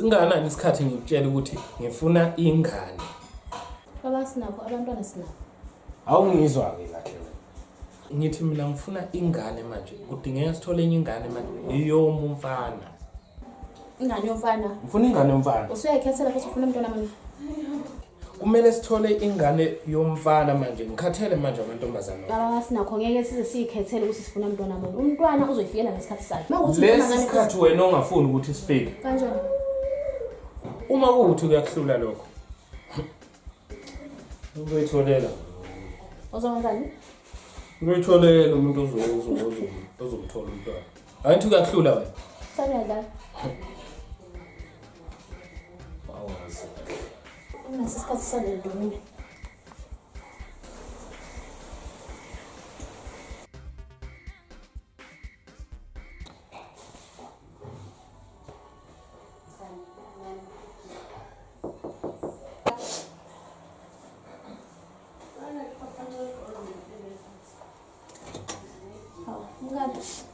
Singakanani isikhathi ngikutshela ukuthi ngifuna ingane. Baba sinakho abantwana sinakho. Awungizwa-ke kahle wena. Ngithi mina ngifuna ingane manje. Kudingeka sithole enye ingane manje. Iyomumfana. Ingane yomfana. Ngifuna ingane yomfana. Usuyayikhethela futhi ufuna umntwana manje. Kumele sithole ingane yomfana manje. Ngikhathele manje amantombazana. Baba sinakho ngeke size siyikhethele ukuthi sifuna umntwana manje. Umntwana uzoyifikela ngesikhathi sakhe. Lesi sikhathi wena ongafuni ukuthi sifike. Kanjani? Uma kuthi kuyakuhlula lokho. Uzoyitholela. Uzongenzani? Uzoyitholela umuntu ozomthola umntwana. Ayithi kuyakuhlula wena. Saniyadlala. Wawazi. Unesikhathi sanedumile.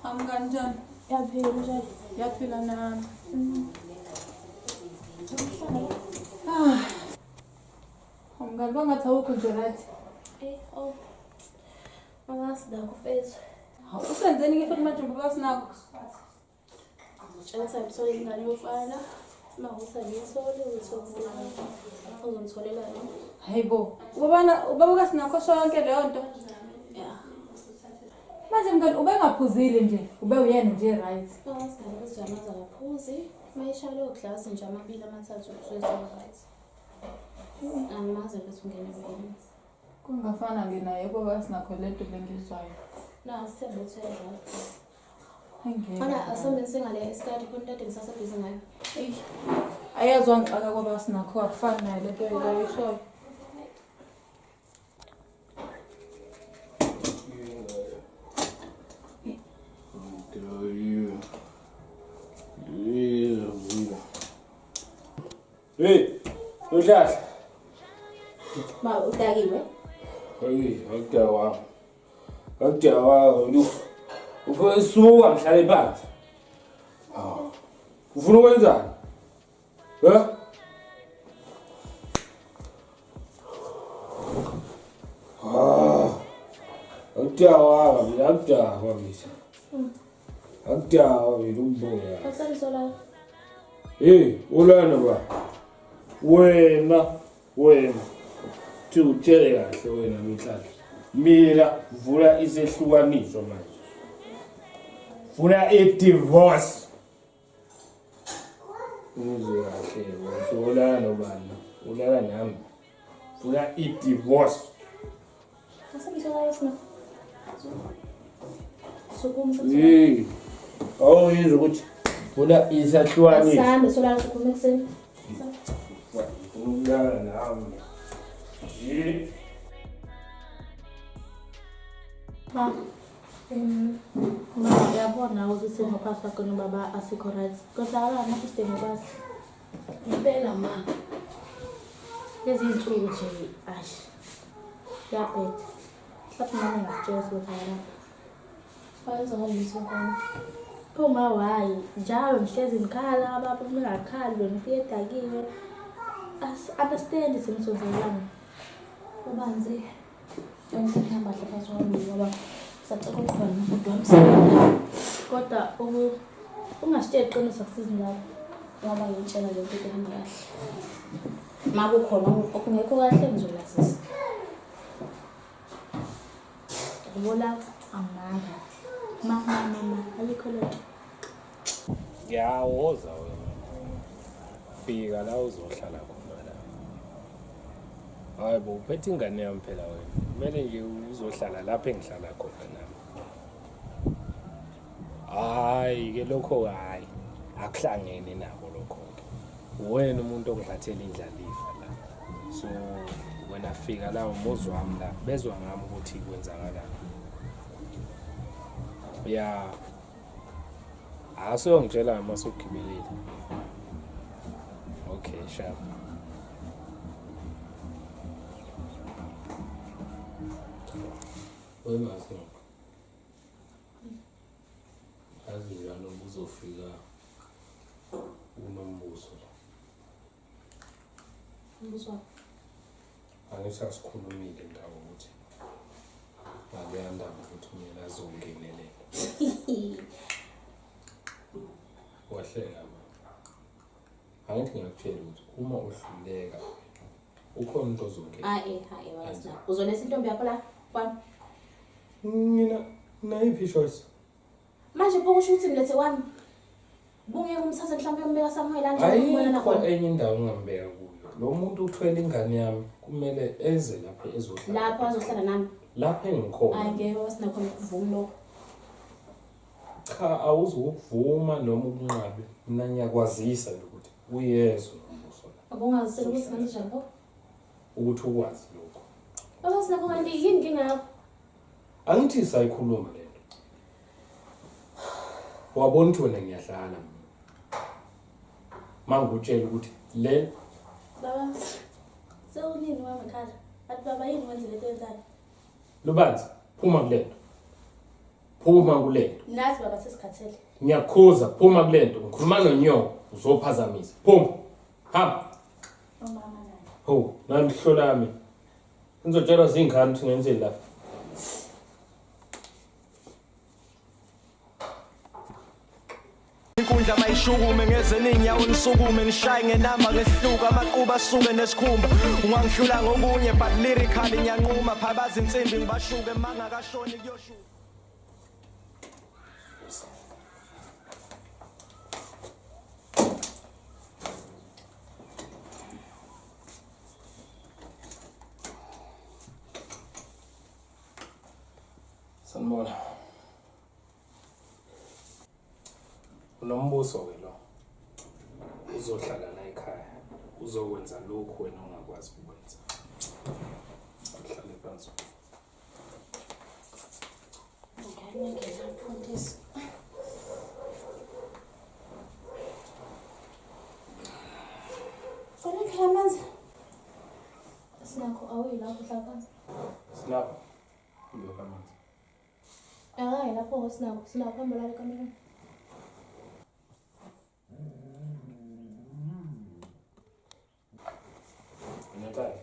Amkanjani? Yaphila njalo. Yaphila nami. Umngani bangathi awukho nje right? Oh. Baba sinakho mfethu. Usenzeni ke futhi manje baba sinakho? Ngitshela ukuthi ingane yomfana. Mawusa ngiyithole uzothola. Uzongitholela yona. Hayibo. Ubaba kasinakho shonke leyo nto. Yeah. Manje mngani ubengaphuzile nje, ube uyena nje right. Baba sinakho uzamaza kaphuzi. Mayishalo glass nje amabili amathathu usuzoba right. Angimazi ukuthi ungene ngene. Kungafana naye baba sinakho lento bengizwayo. Na sithemba ukuthi right. Angeke. Ana asambe singale isikhathi konke kade ngisasebhizi ngayo. Ayazwa ngixaka kwaba sinakho akufani nayo lento eyishoyo. Hey, uhlahla. Ma udakiwe. Hayi, akudawa. Akudawa ndu. Ufuna isuka mhlale phansi. Ufuna ukwenzani? Akudawa, akudawa misa. Akudawa umboya. Asalisola. Ulana ba. Wena. Utshele kahle wena mihlala. Mina vula isehlukaniso manje. Funa i-divorce. Uzwe kahle, ulana nobani? Ulana nami. Funa i-divorce. Asalisola yesina. Sokumsa. Awuyizwa ukuthi funa isahlukaniso. Asambe sola sokume kuseni. Ulana nami. Yabona ukuthi ngophathi wakho nobaba asikho right. Kodwa abana isidingo basi. Impela ma. Lezi insuku nje ash. Yaphethe. Hlapha manje ngakutshela ukuthi ayana. Bayizolisa khona. Phuma wayi njalo ngihlezi ngikhala ababa bengakhali wena ufike edakiwe. Understand isimsozalana. Ubanzi. Ngihamba lapha kwami ngoba sacela ukukhona umuntu wamsebenzisa. Kodwa ungasitshela iqiniso kusiza ngalo. Ngoba ngitshela le nto ehamba kahle. Mabe khona okungekho kahle ngizolazisa. Ngoba amanga. Mama ayikho lento. Ngiyawoza wena. Fika la uzohlala khona la. Hayibo uphethe ingane yami phela wena. Kumele nje uzohlala lapha engihlala khona nami. Hayi ke lokho hayi akuhlangene nabo lokho ke. Wena umuntu ongiphathela indlalifa la. So wena fika la umuzi wami la bezwa ngami ukuthi kwenzakalani. Ya. Asongitshela masugibelile. Okay, sharp. Wemazi. Azi njalo uzofika unombuso. umbuzo wakho. Angithi asikhulumile ndawo ukuthi ngakuyandaba ukuthi mina azongenelela. Wahleka mama. Angithi ngiyakutshela ukuthi uma uhluleka ukhona into ozongena. Wasina. Uzolesa intombi yakho la kwami. Mina nayiphi choice? Manje bokusho ukuthi ngilethe kwami. Bungeke umthathe mhlawumbe umbeka Samuel kanjani nakhona enye indawo ngambeka kuyo. Lo muntu uthwele ingane yami kumele eze lapha ezohlala. Lapho azohlala nami. Lapha engikhona. Ngeke wasinakho ukuvuma lokho. Cha awuzukuvuma noma ukunqabe. Mina ngiyakwazisa nje ukuthi uyezwa umbuso la. Abongazisela ukuthi manje njalo. Ukuthi ukwazi lokho. Baba sinakho kanti yini inkinga yakho? Angithi sayikhuluma lento. Wabona ukuthi wena ngiyadlala mina. Mangutshela ukuthi le Baba sewunini wami ekhaya. Bathi baba yini wenze lento yenzani? Lubanzi phuma kulento. Phuma kulento. Nazi baba sesikhathele. Ngiyakhuza phuma kulento. Ngikhuluma nonyoko uzophazamisa. Phuma. Hamba. Mama naye. Ho, nalihlola yami. Ngizotshela zingane ukuthi ngenzeni la. Inkundla mayishukume ngeze ninyawo nisukume nishaye ngenamba ngehluka amaquba asuke nesikhumba ungangihlula ngokunye but lyrically ngiyanquma phabaza insimbi ngibashuke mangakashoni kuyoshuka Sanibona. Unombuso ke lo. Uzohlala la ekhaya. Uzokwenza lokho wena ongakwazi ukwenza. Uhlale phansi. Ngiyangeza mfundisi. Fana khamanzi. Sinakho awuyilapho hlala phansi. Sinapho. Ngiyokha amanzi. Hayi lapho sinakho hamba la kamera. Ngiyathanda.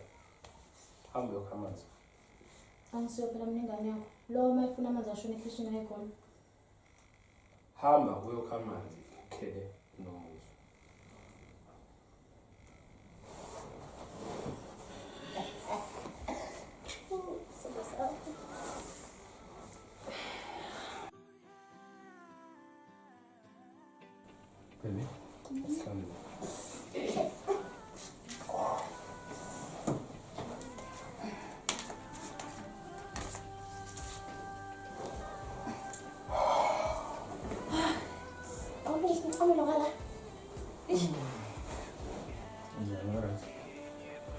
Hamba uyokha amanzi. Angisiyophela mina ingane yakho. Lo mayifuna amanzi ashone ekitchen ayikhona. Hamba uyokha amanzi ukhele nombuso. Baby. Stand up.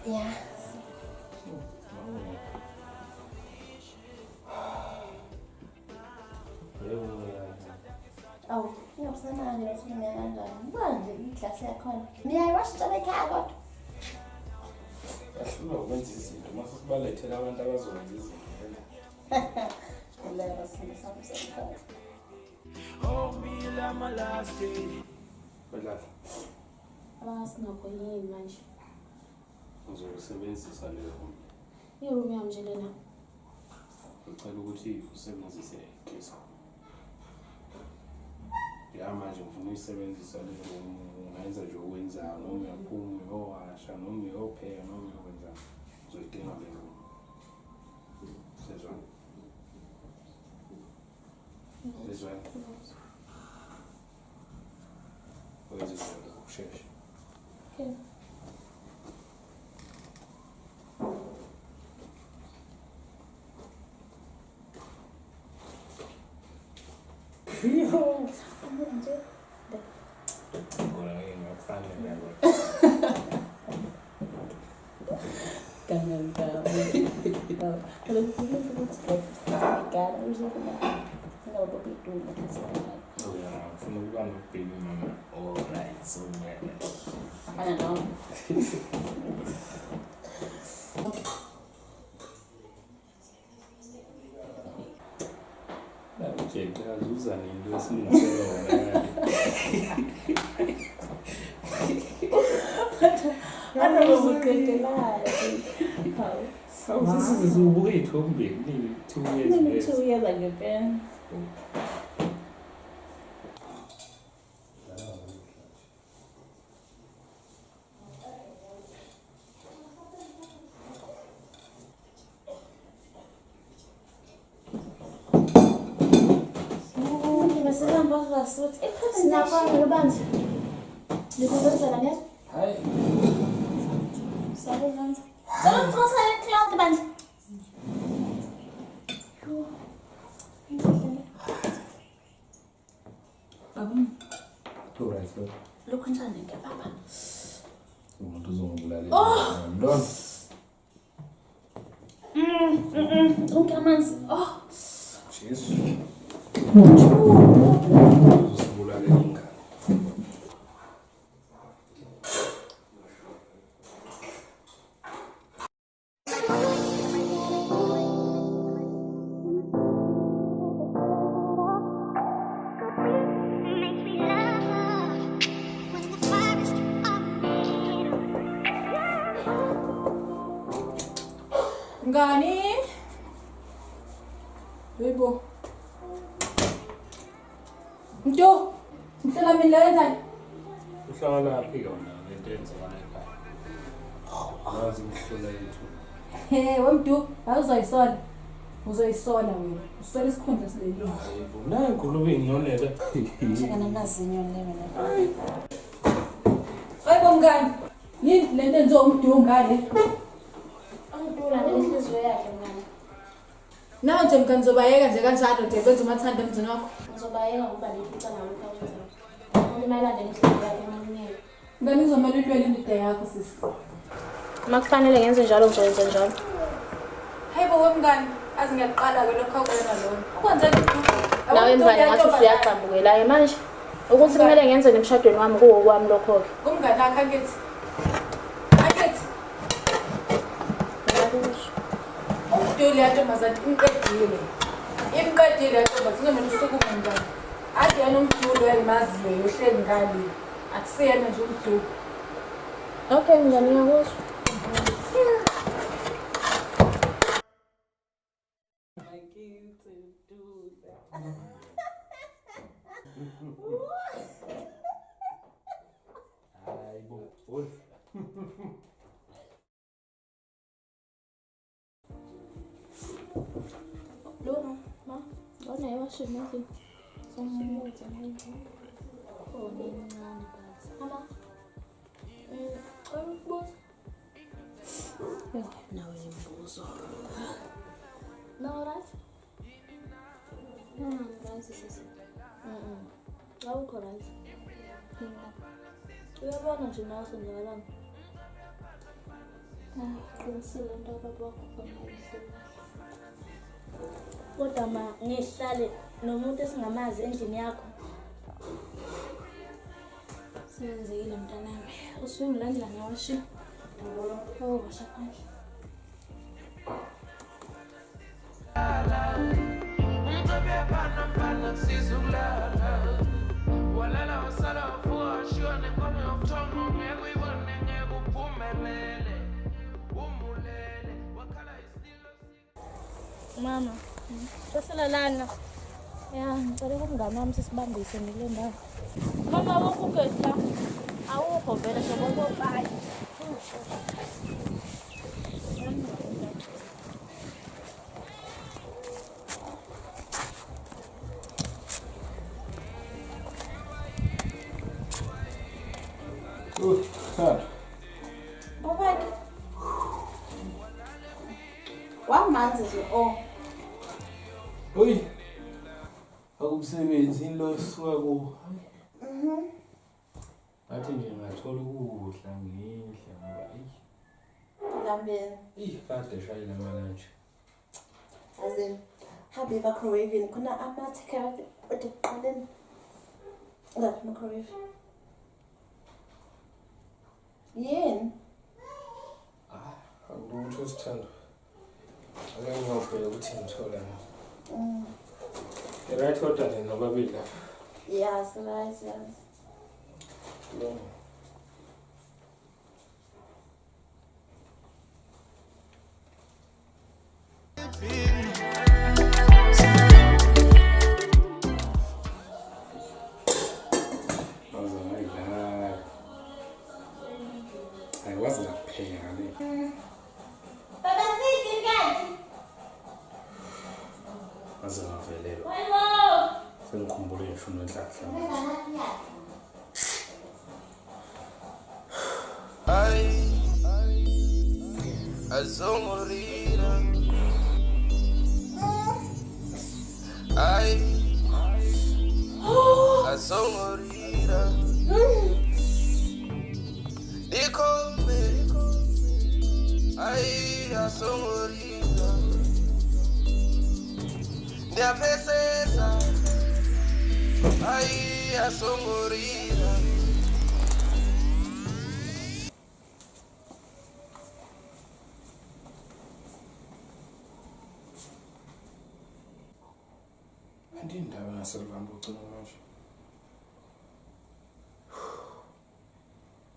Yeah. Oh, ngiyabusana nje ukuthi mina kanjani. Manje iglasi yakhona. Niyayibasha ekhaya kodwa. Ahlula ukwenza izinto mase sibalethele abantu abazokwenza izinto. Leyo singasamseka. Oh me la my last day Badlala. Abasinakho yini manje? Uzosebenzisa leyo room. Iroom yami nje lena. Ngicela ukuthi usebenzise igesi. Ya manje ngifuna uyisebenzisa leyo room. Ungenza nje okwenzayo noma uyaphuma uyowasha noma uyopheka noma uyokwenza. Uzoyidinga leyo room. Sezwa. Sezwa. Wenza izinto ngokushesha. Okay. Azusa nento esilungisele wona. Sisizubuka ey'thombeni 2 years. 2 years angempela. Sinakho banzi. Ngikuzenzela ngezwe. Hayi. Sorry banzi. Sawuxoxa ecloud banzi. Alright, so. Lokhu njani ke baba? Umuntu uzongibulalela. Lona. Konke amanzi. Jesu. Uzibulalela ingane. Ngani? Yebo. Nto. Ngicela mina lenzani? Uhlala phi yona lento yenzakala ekhaya? Nazi ngihlola yethu. Wemdu, awuzoyisola. Uzoyisola wena. Usola isikhundla sileli. Hayibo, nayi ngikulume ngiyonela. Ngana nazinyo lebe la. Hayibo mngani. Yini lento enzo umdu ngale? Angidula nenhliziyo yakhe mngani. Nawe nje mngani zobayeka nje kanjalo nje benza umathanda emzini wakho. Ngizobayeka ngoba ngifisa nawe ukwenza. Ulimalande nenhliziyo yakhe mangiyeke. Ngani uzomela ulwele indida yakho sisi. Uma kufanele ngenze njalo ngizoyenza njalo. Hayibo wemngani, azi ngiyaqala ke lokho akwenza lona. Ukwenzeni udu? Nawe mngane ngathi usuyaqambukela manje. Ukuthi kumele ngenze nemshadweni wami kuwo kwami lokho ke. Kumngani akhe akithi. Akithi. Umduli yantombazane imqedile. Imqedile yantombazane uzomela usukume njani? Ade yena umduli engimaziyo yohleli ngale. Akusiyena nje umduli. Okay mngane ngiyakuzwa. Hayibo. Lona, ma, lona iwashini nothing. Sommuthi nje. Khona encane but. Mama. Ukubuza. Nawe imbuzo. No, right? Right sisi. Awukho right. Uyabona nje nawe senzakalani? Qinisile into baba wakho konayise. Kodwa ma ngihlale nomuntu esingamazi endlini yakho. Senzekile mntanami. Usungilandela ngawashi. Oh, washa phandle. Mama, sesilelana. Ya, ngicela kumngane wami sisibambise ngile ndawo. Mama wonke ugesi la. Awukho vele sobo bye. Sad. Baba. Wamanzi nje Oy. Akumsebenzi lo suka ku. Athi nje ngathola ukudla ngidla ngoba Lambeni. kade shayela amalunch. Azin habe microwave kuna ama-take ekuqaleni. La microwave. Yini? Angibutho sithando. Ake ngiyobheka ukuthi ngithola na. Right kodwa nina babili la. Yes, right, yes. ngifuna unhlahla. Azongorira azongorira Dikome azongorira Ndiapesesa azongorira Andindaba ngaselibamba ucingo manje.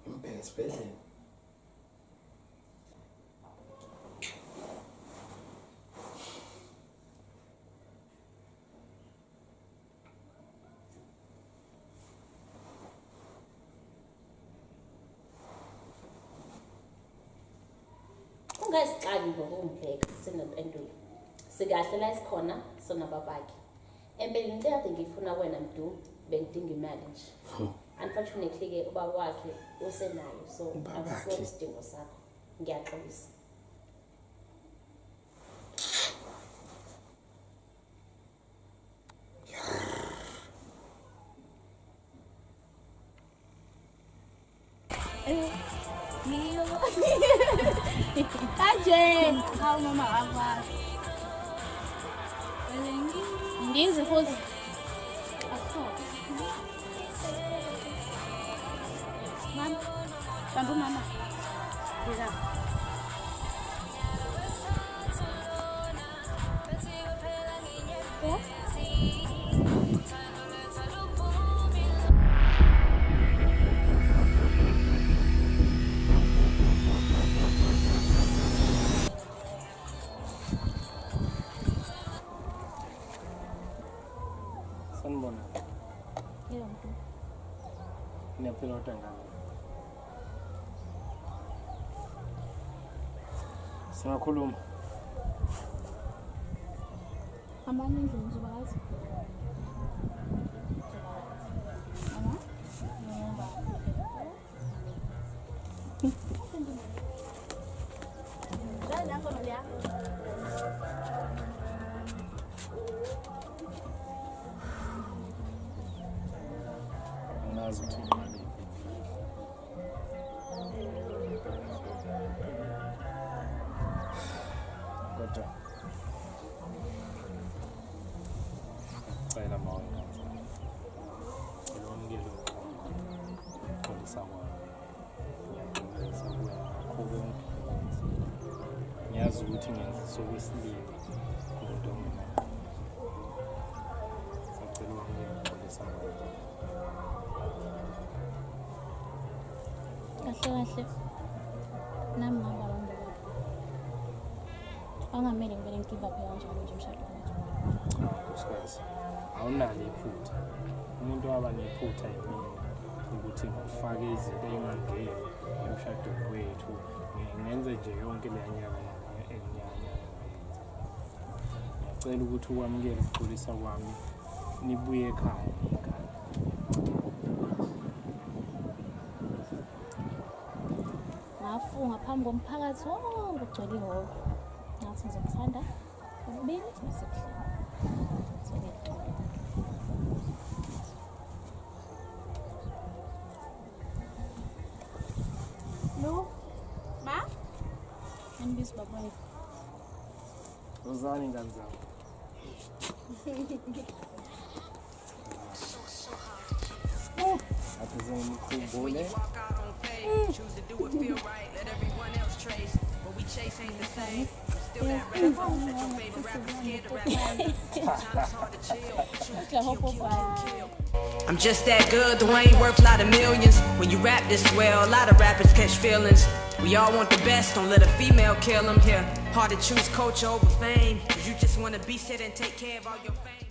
Ngibheke esibhedlela. Ungasiqali ngokungibheka sinempendulo. Sikahle la isikhona sona babakhe. Empeleni into kade ngifuna wena Mdu bengidinga imali nje. Unfortunately ke ubaba wakhe usenayo so akusona isidingo sakho. Ngiyaxolisa. Kanje, hawu mama akwazi. Ngize futhi. Mama, bantu mama. Ngida. Sanibona. Yebo. Ngiyaphila utangana. Singakhuluma. Amanye indlela ngizobazi. Mama. Dale, ando ya. Angazi ukuthi imali kodwa cela mawona ilomkelo uxolisa kwami ngiyaqinisa kuwe ngakho konke ngiyazi ukuthi ngenza sokwesibili kodwa ngimaqo sacela ukwamukela uxolisa kwami Kahle. Nami ngaba abantu bakho. Angamele ngibele ngigive up kanjalo nje umshado wethu. Usikhathi awunalo iphutha umuntu waba nephutha yimina ukuthi ngifake izinto engangeke emshadweni wethu ngenze nje yonke le nyaka enyanya ngiyacela ukuthi ukwamukele ukuxolisa kwami nibuye ekhaya ekhaya Ngafunga phambi komphakathi wonke ugcwele ihholo. Ngathi ngizokuthanda ubili nasekuhlala. No. Ma? Angibizi baba wethu. Uzani ngani zami Athi ngikhumbule Choose to do it, feel right, let everyone else trace. What we chase ain't the same. I'm still that rapper, that your favorite rapper scared to rap. Sometimes it's hard to chill. Choose to kill. I'm just that good, though I ain't worth a lot of millions. When you rap this well, a lot of rappers catch feelings. We all want the best, don't let a female kill them here. Hard to choose culture over fame, cause you just wanna be sit and take care of all your fame.